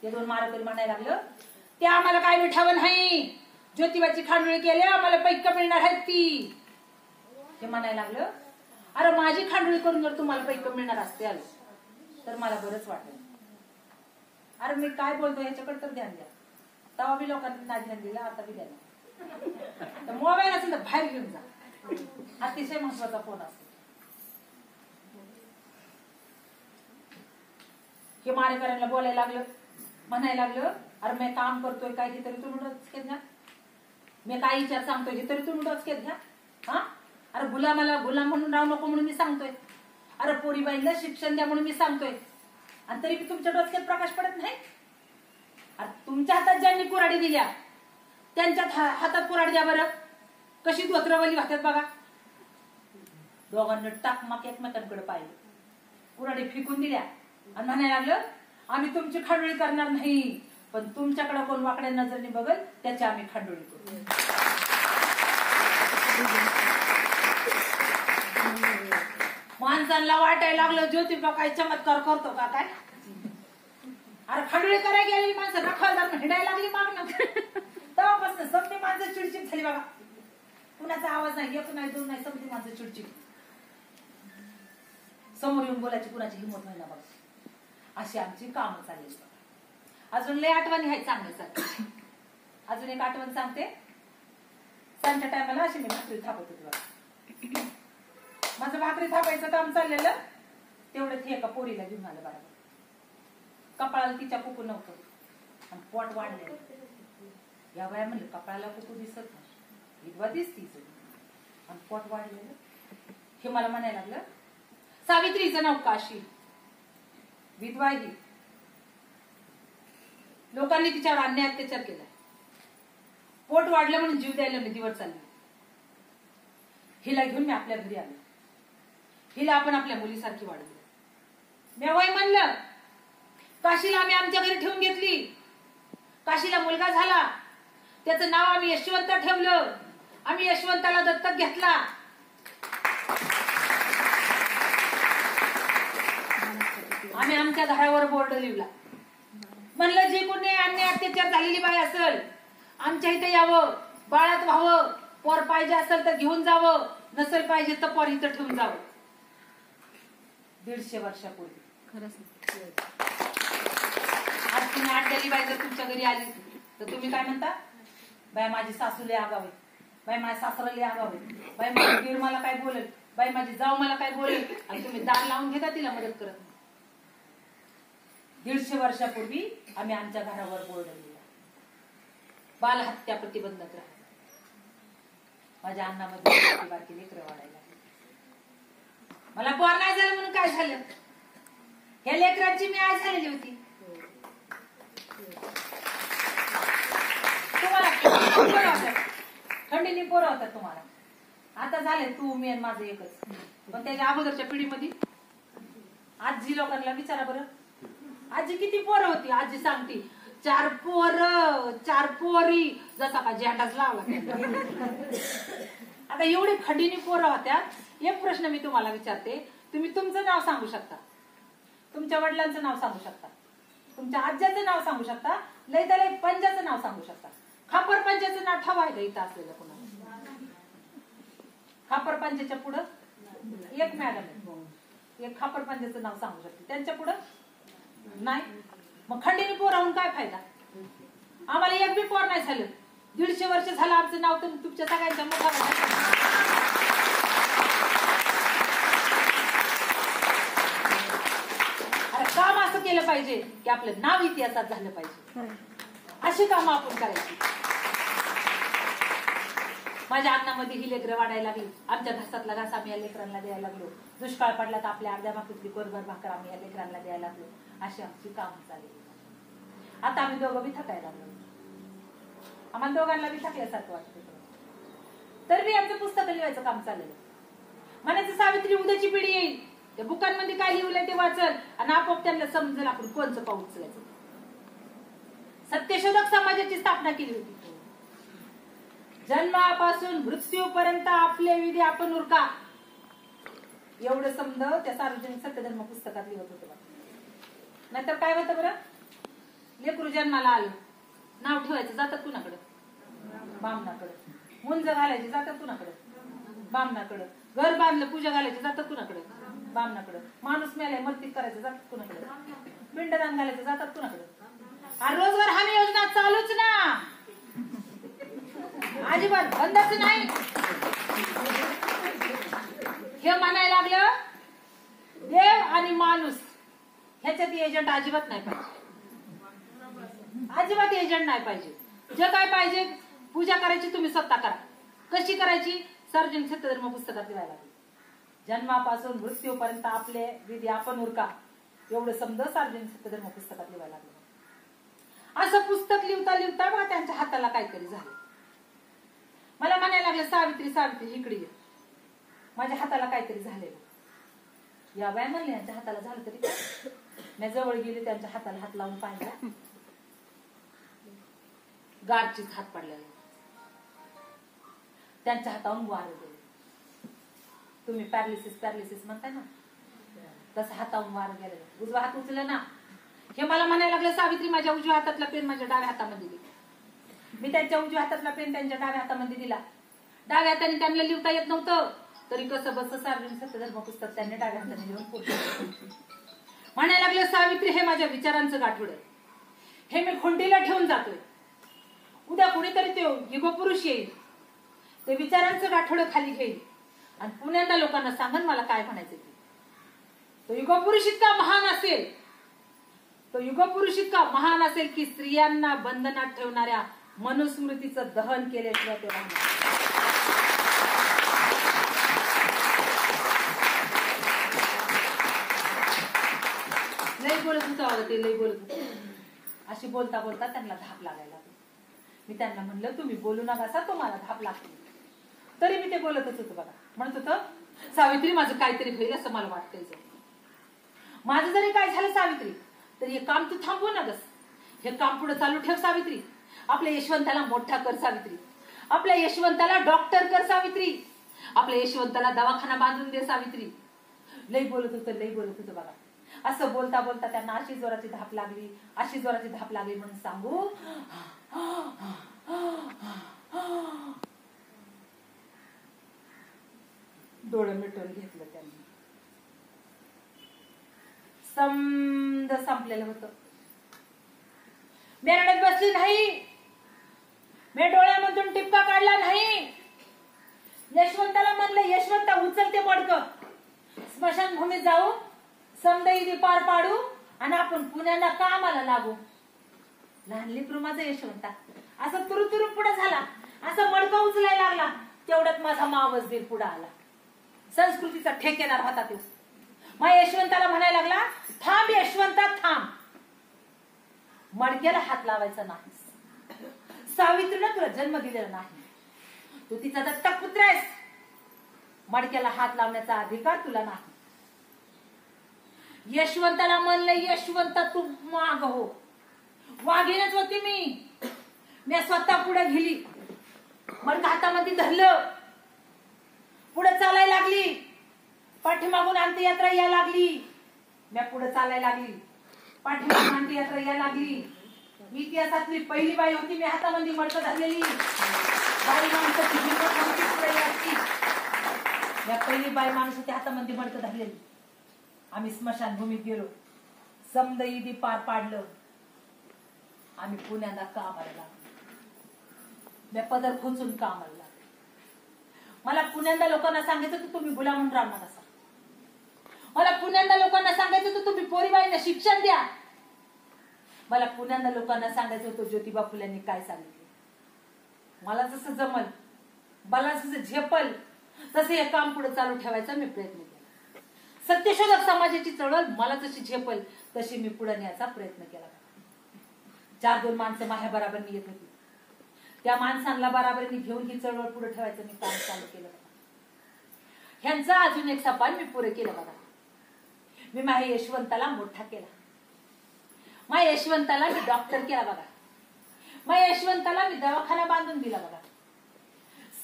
A: ते 2 मारकरी म्हणायला लागलं ते आम्हाला काय मिठावं नाही, ज्योतिबाची खांडोळी केली आम्हाला पैक मिळणार आहेत ती. हे म्हणायला लागलं अरे माझी खांडोळी करून जर तुम्हाला पैक मिळणार असते तर मला बरंच वाटेल. अरे मी काय बोलतो ह्याच्याकडे तर ध्यान द्या. तेव्हा बी लोकांनी नाही ध्यान दिलं, आता बी द्या. मोबाईल असेल तर बाहेर घेऊन जा, अतिशय महत्वाचा फोन असतो. हे मारेकऱ्यांना बोलायला लागलं, म्हणायला लागलं अरे मी काम करतोय काय हे तरी तुम्ही डोक्यात घ्या, मी काय विचार सांगतोय हे तरी तुम्ही डोक्यात घ्या. हा अरे गुलामाला गुलाम म्हणून राहू नको म्हणून मी सांगतोय, अरे पोरीबाईला शिक्षण द्या म्हणून मी सांगतोय, आणि तरी तुमच्या डोक्यात प्रकाश पडत नाही. अरे तुमच्या हातात ज्यांनी कुऱ्हाडी दिल्या त्यांच्या हातात कुऱ्हाडी द्या बरं, कशी धोत्रवली वाहतात बघा. दोघांनी टाकमाक एकमेकांकडे पाहिलं, कुऱ्हाडी फेकून दिल्या आणि म्हणायला लागलं आम्ही तुमची खांडोळी करणार नाही, पण तुमच्याकडे कोण वाकड्या नजरेने बघल त्याची आम्ही खांडोळी करू. माणसांना वाटायला लागलं ज्योतिबा काय चमत्कार करतो का काय. अरे खांडोळी करायला गेलेली माणसं रखवालदार हिंडायला लागली मागणं. तेव्हापासून समधी माणसं चिडचिड झाली बघा. कुणाचा आवाज नाही, एक नाही, दोन नाही, समधी माणसं चिडचिड. समोर येऊन बोलायची कुणाची हिंमत नाही ना बघा. अशी आमची कामं चालली. अजून लय आठवणी आहेत सांगण्यासाठी. अजून एक आठवण सांगते. सांच्या टायमाला अशी मी भाकरी थापत होती बघा. माझं भाकरी थापायचं काम चाललेलं तेवढं हे एका पोरीला घेऊन आलं बरोबर. कपाळाला तिच्या कुकू नव्हतं आणि पोट वाढलेलं. या बाया म्हणलं कपाळाला कुकू दिसत नाही, विधवा दिसतीच आणि पोट वाढलेलं. हे मला म्हणायला लागलं सावित्रीचं नाव काशी, विधवा ही. लोकांनी तिच्यावर अन्याय अत्याचार केला. पोट वाढलं म्हणून जीव द्यायला नदीवर चालली. हिला घेऊन मी आपल्या घरी आलो. हिला आपण आपल्या मुलीसारखी वाढवली. मी वय म्हणलं काशीला आम्ही आमच्या घरी ठेवून घेतली. काशीला मुलगा झाला, त्याचं नाव आम्ही यशवंत ठेवलं. आम्ही यशवंताला दत्तक घेतला. आम्ही आमच्या घरावर बोर्ड लिहिला. म्हणलं जे कोणी अन्याय अत्याचार झालेली बाई असेल आमच्या इथे यावं, बाळात व्हावं, पोर पाहिजे असेल तर घेऊन जावं, नसेल पाहिजे तर पोर इथं ठेवून जावं. 150 वर्षापूर्वी आज तुम्ही आठवली बाई जर तुमच्या घरी आली तर तुम्ही काय म्हणता? बाई माझी सासू लय आगाव आहे, बाई माझ्या सासरा लय आगाव आहे, बाई माझी दीर मला काय बोलेल, बाई माझी जाऊ मला काय बोलेल, आणि तुम्ही दार लावून घेता तिला मदत करत नाही. 150 वर्षापूर्वी आम्ही आमच्या घरावर बोर्ड लिहिला, बालहत्या प्रतिबंधक राहा. माझ्या अन्नामध्ये बारकी लेकरं वाढायला मला पोर नाही झालं म्हणून काय झालं? ह्या लेकरांची मी आई झालेली होती. तुम्हाला थंडीने पोरं होतात तुम्हाला. आता झाले तू मी आणि माझं एकच. पण त्याच्या अगोदरच्या पिढीमध्ये आजी लोकांना विचारा बरं, आजी किती पोरं होती? आजी सांगती 4 पोरं 4 पोरी, जसा का झेंडाच लावला. आता एवढी खडीने पोरं होत्या. एक प्रश्न मी तुम्हाला विचारते, तुम्ही तुमचं नाव सांगू शकता, तुमच्या वडिलांचं नाव सांगू शकता, तुमच्या आज्याचं नाव सांगू शकता, लय त्याला पंजाचं नाव सांगू शकता. खापर पंजाचं नाव ठेवायचं इथं असलेलं कुणाला? खापर पंजाच्या पुढं एक मॅडम, एक खापर पंजाचं नाव सांगू शकते, त्यांच्या पुढं नाही. मग खंडीने पोर राहून काय फायदा? आम्हाला एक बी पोर नाही झालं. 150 वर्ष झालं आमचं नाव तर तुमच्या सगळ्यांच्या मोठा. काम असं केलं पाहिजे की आपलं नाव इतिहासात झालं पाहिजे. अशी कामं आपण करायची. माझ्या अन्नामध्ये ही लेकरं वाढायला लागली. आमच्या घासातला घास आम्ही या लेकरांना द्यायला लागलो. दुष्काळ पडला तर आपल्या अर्ध्या भाकरीतली कोरभर भाकर आम्ही या लेकरांना द्यायला लागलो. अशी आमची कामं चालली. आता आम्ही दोघं बी थकायला लागलो. आम्हाला दोघांना बी थकल्यासारखं वाटत होतं. तर बी आमचं पुस्तक लिहायचं काम चाललेलं. म्हणायचं सावित्री उद्याची पिढी येईल, त्या बुकांमध्ये काय लिहिलंय ते वाचल आणि आपोआप त्यांना समजेल आपण कोणचं पाऊल उचलायचं. सत्यशोधक समाजाची स्थापना केली होती. जन्मापासून मृत्यूपर्यंत आपले विधी आपण उरका, एवढं समज त्या सार्वजनिक सत्यधर्म पुस्तकात लिहित होतं. नाहीतर काय होतं बरं? लेकरू जन्माला आलं, नाव ठेवायचं जातात कुणाकडं? बामणाकडं. मुंज घालायची जातात कुणाकडं? बामणाकडं. घर बांधलं पूजा घालायची जातात कुणाकडं? बामणाकडं. माणूस मेलाय मर्तीत करायचं जातात कुणाकडं? पिंडदान घालायचं जातात कुणाकडं? आणि रोजगार हमी योजना चालूच ना, अजिबात बंदच नाही. हे म्हणायला लागलं देव आणि माणूस ह्याच्यात एजंट अजिबात नाही पाहिजे. अजिबात एजंट नाही पाहिजे. जे काय पाहिजे पूजा करायची तुम्ही स्वतः करा. कशी करायची? सार्वजनिक सत्यधर्म पुस्तकात लिहायला लागली. जन्मापासून मृत्यूपर्यंत आपले विधी आपण उरका, एवढं समज सार्वजनिक सत्यधर्म पुस्तकात लिहायला लागलं. असं पुस्तक लिहता लिहता बा त्यांच्या हाताला काहीतरी झालं. मला म्हणायला लागलं सावित्री सावित्री इकडे ये. माझ्या हाताला काहीतरी झालेलं. या बाय म्हणले यांच्या हाताला झालं तरी काय. मी जवळ गेले, त्यांच्या हाताला हात लावून पाहिला, गारचीच हात पडलेला. त्यांच्या हातावरून वार गेले. तुम्ही पॅरालिसिस म्हणताय ना, तसं हातावरून वार गेले. उजवा हात उचलला ना, हे मला म्हणायला लागलं, सावित्री माझ्या उजव्या हातातला पेन माझ्या डाव्या हातामध्ये दिला. मी त्यांच्या उजव्या हातातला पेन त्यांच्या डाव्या हातामध्ये दिला. डाव्या हाताने त्यांना लिहिता येत नव्हतं, तरी कसं बस सार्वजनिक सत्यधर्म पुस्तक त्यांनी डाव्या हाताने लिहून पुढे म्हणायला लागलं, सावित्री हे माझ्या विचारांचं गाठोड आहे, हे मी खुंटीला ठेवून जातोय. उद्या कुणीतरी ते युग पुरुष येईल, ते विचारांचं गाठोड खाली घेईल आणि पुण्यांदा लोकांना सांगन मला काय म्हणायचं ते. तो युग पुरुष इतका महान असेल, तो युग पुरुष इतका महान असेल की स्त्रियांना बंधनात ठेवणाऱ्या मनुस्मृतीचं दहन केल्याशिवाय ते राहणार. लई बोलत होतं ते, लई बोलत होतं. अशी बोलता बोलता त्यांना धाप लागायला लागली. मी त्यांना म्हणलं, तुम्ही बोलू नका सा, तुम्हाला धाप लागते. तरी मी ते बोलतच होतो बघा. म्हणत होतं, सावित्री माझं काहीतरी होईल असं मला वाटतंय. माझं जरी काय झालं सावित्री, तरी हे काम तू थांबवू नकस. हे काम पुढे चालू ठेव सावित्री. आपल्या यशवंताला मोठा कर सावित्री. आपल्या यशवंताला डॉक्टर कर सावित्री. आपल्या यशवंताला दवाखाना बांधून दे सावित्री. लई बोलत होतं बघा. असं बोलता बोलता त्यांना अशी जोराची धाप लागली, अशी जोराची धाप लागली म्हणून सांगू, डोळं मिटून घेतलं त्यांनी. समद संपलेलं होतं. मी रडत बसली नाही, मी डोळ्यामधून टिपका काढला नाही. यशवंताला म्हणलं, यशवंता उचल ते मडकं, स्मशानभूमीत जाऊ, समदईदी पार पाडू आणि आपण पुण्याला कामाला लागू. लहान लेकरू माझा यशवंता असं तुरु पुढे झाला, असं मडकं उचलायला लागला. तेवढ्यात माझा मावस दीर पुढे आला. संस्कृतीचा ठेकेदार होता तो. माझ्या यशवंताला म्हणायला लागला, थांब यशवंता थांब, मडक्याला हात लावायचा नाही. सावित्रीनं तुला जन्म दिलेला नाही, तू तिचा दत्तक पुत्र आहेस. मडक्याला हात लावण्याचा अधिकार तुला नाही. यशवंताला म्हणलं, यशवंता तू माग हो. वाघीनच होती मी स्वतः पुढे गेली, मडकं हातामध्ये धरलं, पुढे चालायला लागली. पाठीमागून अंत्ययात्रा यायला लागली. मी पुढे चालायला लागली, पाठीमागून अंत्ययात्रा यायला लागली. मी इतिहासातली पहिली बाई होती, मी हातामध्ये मडकं धरलेली. बाई माणसाची पहिली बाई माणूस होती, हातामध्ये मडकं धरलेली. आम्ही स्मशानभूमीत गेलो, समदईदी पार पाडलं. आम्ही पुण्याला कामाला लागलो. मी पदर खोचून कामाला लागलो. मला पुण्यांदा लोकांना सांगायचं तर तुम्ही गुलाम म्हणून राहणार असा. मला पुण्यांदा लोकांना सांगायचं तर तुम्ही पोरीबाईंना शिक्षण द्या. मला पुण्यांदा लोकांना सांगायचं होतं ज्योतिबा फुल्यांनी काय सांगितलं. मला जसं जमल, मला जसं झेपल तसं हे काम पुढे चालू ठेवायचा मी प्रयत्न केला. सत्यशोधक समाजाची चळवळ मला जशी झेपल तशी मी पुढे न्यायचा प्रयत्न केला. 4-2 माणसं माझ्या बराबर येत होती. त्या माणसांना बराबरीने घेऊन ही चळवळ पुढे ठेवायचं मी काम चालू केलं. ह्यांचा अजून एक सपान मी पुरे केलं बघा. मी माझ्या यशवंताला मोठा केला. माझ्या यशवंताला मी डॉक्टर केला बघा. माझ्या यशवंताला मी दवाखाना बांधून दिला बघा.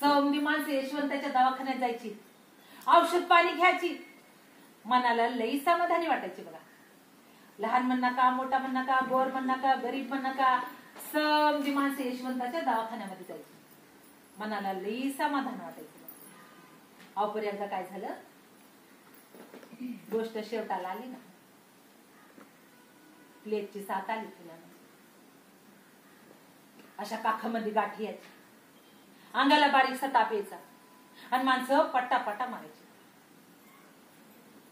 A: समधी माणसं यशवंताच्या दवाखान्यात जायची, औषध पाणी घ्यायची, मनाला लई समाधानी वाटायची बघा. लहान म्हणा का, मोठा म्हणा का, गोर म्हणा का, गरीब म्हणा का, समधी माणसं यशवंताच्या दवाखान्यामध्ये जायची, मनाला लई समाधान वाटायचं. अपर्यंत काय झालं, गोष्ट शेवटाला आली ना. प्लेटची साथ आली पुण्यामध्ये. अशा काखामध्ये गाठी यायची, अंगाला बारीकसा ताप यायचा आणि माणसं पट्टा मारायची.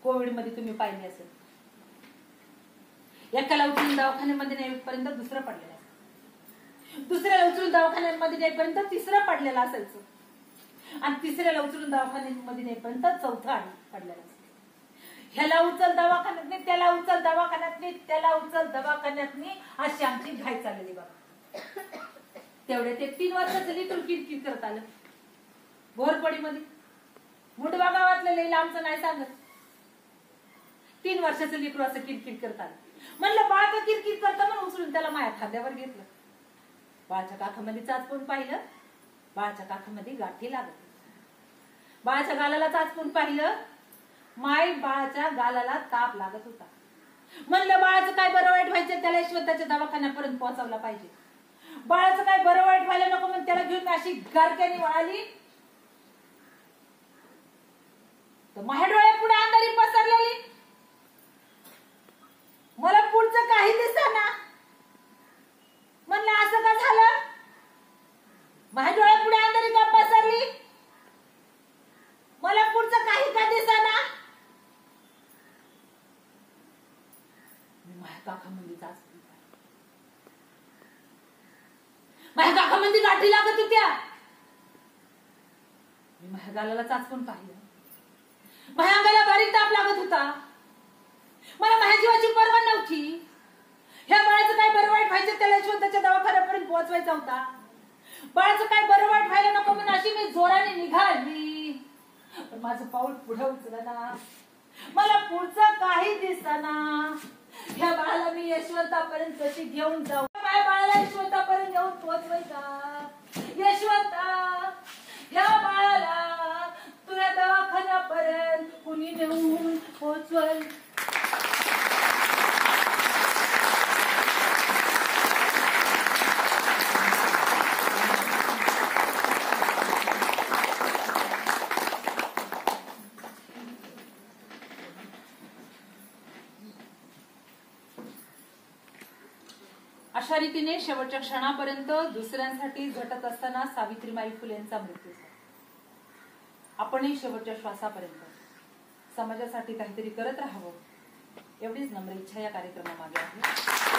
A: कोविड मध्ये तुम्ही पाहिले असेल, एकाला उचलून दवाखान्यामध्ये नेईपर्यंत दुसरं पडलेलं असायचं, दुसऱ्याला उचलून दवाखान्यामध्ये नेईपर्यंत तिसरं पडलेलं असायचं आणि तिसऱ्याला उचलून दवाखान्यामध्ये नेईपर्यंत चौथं पडलेलं असायचं. ह्याला उचल दवाखान्यात नाही, त्याला उचल दवाखान्यात नाही, त्याला उचल दवाखान्यात नाही, अशी आमची घाई चाललेली बघा. तेवढे ते 3 वर्ष झाली तर किरकिर करत आलं घोरपडीमध्ये. मुंडवा गावातलं लई लांबचं नाही सांगत. 3 वर्षाचं लेकरू असं किरकिर करतात. म्हणलं बाळ का किरकिर करतं म्हणून उचलून त्याला माझ्या खांद्यावर घेतलं. बाळाच्या काखामध्ये चाचपून पाहिलं, बाळाच्या काखामध्ये गाठी लागत. बाळाच्या गालाला चाचपून पाहिलं, माय बाळाच्या गालाला ताप लागत होता. म्हणलं बाळाचं काय बरं वाईट व्हायचं, त्याला यशवंताच्या दवाखान्यापर्यंत पोहोचवला पाहिजे. बाळाचं काय बरं वाईट व्हायला नको म्हणून त्याला घेऊन अशी गारक्याने वळाली तर माझ्या डोळ्यापुढे अंधारी पसरलेली. मला पुढचं काही दिसेना. म्हणलं असं का झालं? माझ्या डोळ्यापुढे अंधारी का पसरली? मला पुढचं काही का दिसेना. मी माझ्या काखामध्ये चाचपली, माझ्या काखामध्ये गाठी लागत होत्या. मी माझ्या गालाला चाचपून पाहिलं, माझ्या अंगाला बारीक ताप लागत होता. मला माझ्या जीवाची पर्वा नव्हती. ह्या बाळाचं काय बरं वाईट व्हायचं, त्याला यशवंताच्या दवाखान्यापर्यंत पोहोचवायचा होता. बाळाचं काय बरं वाईट व्हायला नको म्हणून अशी मी जोराने निघाली. पण माझं पाऊल पुढे उचलना. मला पुढचं काही दिसना. ह्या बाळाला मी यशवंतापर्यंत कशी घेऊन जाऊ? माझ्या बाळाला यशवंतापर्यंत घेऊन पोहोचवायचा. यशवंता, ह्या बाळाला तुझ्या दवाखान्यापर्यंत कुणी नेऊन पोहोचवल? अशा रीतीने शेवटच्या क्षणापर्यंत दुसऱ्यांसाठी झटत असताना सावित्रीबाई फुलेंचा मृत्यू झाला. आपणही शेवटच्या श्वासापर्यंत समाजासाठी काहीतरी करत राहावं एवढीच नम्र इच्छा या कार्यक्रमामागे आहे.